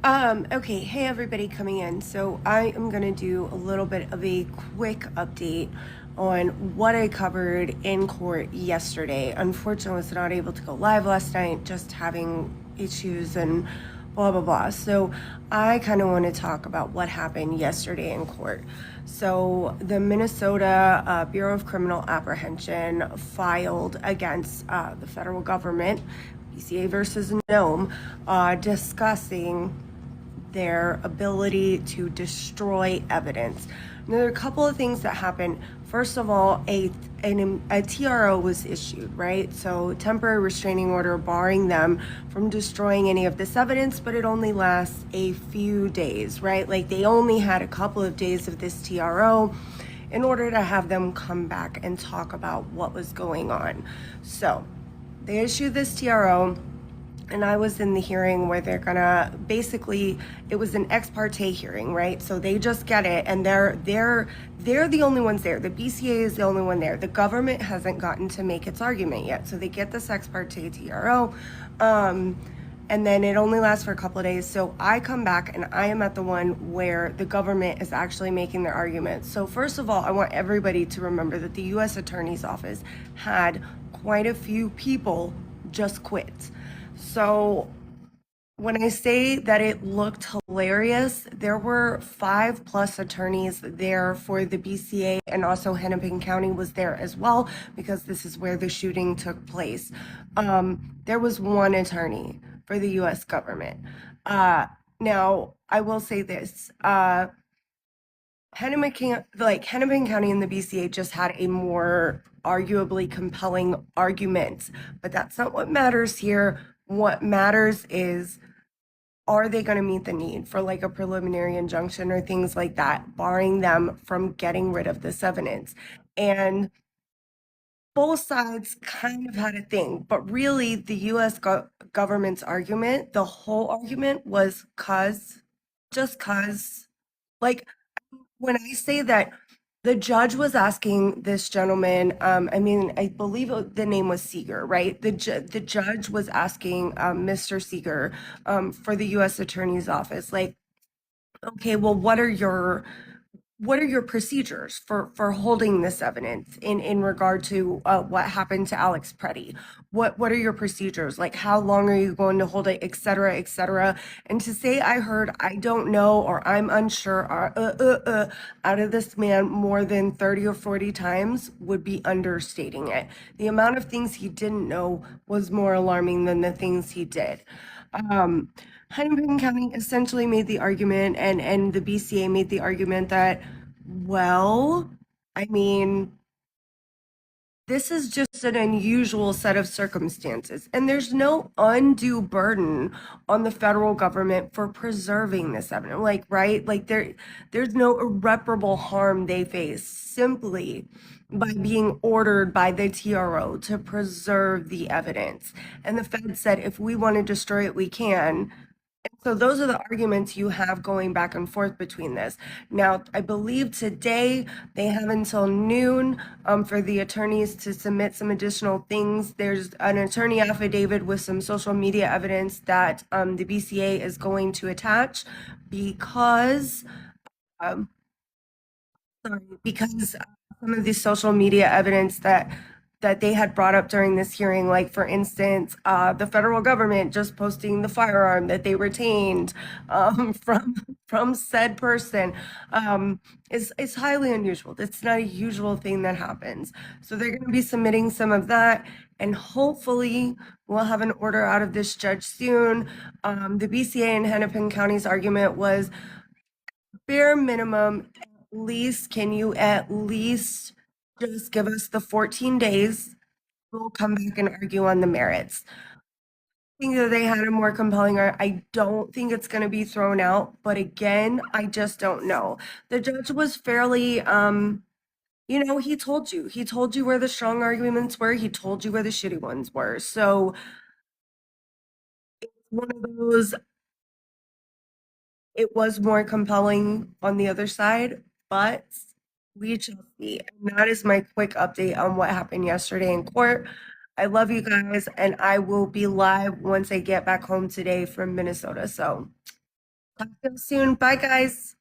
Okay, hey everybody coming in. So I am gonna do a little bit of a quick update on what I covered in court yesterday. Unfortunately, I was not able to go live last night, just having issues and blah blah blah. So I kind of want to talk about what happened yesterday in court. So the Minnesota Bureau of Criminal Apprehension filed against the federal government, BCA versus Noem, discussing their ability to destroy evidence. Now, there are a couple of things that happened. First of all, a TRO was issued, right? So, temporary restraining order barring them from destroying any of this evidence, but it only lasts a few days, right? Like they only had a couple of days of this TRO in order to have them come back and talk about what was going on. So, they issued this TRO, and I was in the hearing where they're gonna basically, it was an ex parte hearing, right? So they just get it, and they're the only ones there. The BCA is the only one there. The government hasn't gotten to make its argument yet. So they get this ex parte TRO, and then it only lasts for a couple of days. So I come back and I am at the one where the government is actually making their argument. So first of all, I want everybody to remember that the U.S. Attorney's Office had quite a few people just quit. So when I say that it looked hilarious, there were 5+ attorneys there for the BCA, and also Hennepin County was there as well because this is where the shooting took place. There was one attorney for the U.S. government. Now, I will say this. Hennepin County and the BCA just had a more arguably compelling argument, but that's not what matters here. What matters is, are they going to meet the need for like a preliminary injunction or things like that, barring them from getting rid of this evidence? And both sides kind of had a thing, but really the US government's argument, the whole argument was just cause. Like, when I say that the judge was asking this gentleman, I mean, I believe the name was Seeger, right? The judge was asking Mr. Seeger for the U.S. Attorney's Office, like, okay, well, what are your procedures for holding this evidence in regard to what happened to Alex Preddy? What are your procedures? Like, how long are you going to hold it, et cetera, et cetera? And to say I heard I don't know or I'm unsure out of this man more than 30 or 40 times would be understating it. The amount of things he didn't know was more alarming than the things he did. Um, Hennepin County essentially made the argument, and the BCA made the argument that, well, I mean, this is just an unusual set of circumstances, and there's no undue burden on the federal government for preserving this evidence. Like, right? Like there's no irreparable harm they face simply by being ordered by the TRO to preserve the evidence. And the Fed said, if we want to destroy it, we can. So those are the arguments you have going back and forth between this. Now, I believe today they have until noon for the attorneys to submit some additional things. There's an attorney affidavit with some social media evidence that the BCA is going to attach because, um, sorry, because some of the social media evidence that they had brought up during this hearing, like for instance, the federal government just posting the firearm that they retained from said person, is highly unusual. It's not a usual thing that happens. So they're going to be submitting some of that, and hopefully we'll have an order out of this judge soon. The BCA in Hennepin County's argument was, bare minimum, at least can you at least just give us the 14 days? We'll come back and argue on the merits. I think that they had a more compelling I don't think it's going to be thrown out, but again, I just don't know. The judge was fairly, he told you where the strong arguments were, he told you where the shitty ones were. So one of those, it was more compelling on the other side, but we shall see. And that is my quick update on what happened yesterday in court. I love you guys, and I will be live once I get back home today from Minnesota. So Talk to you soon. Bye, guys.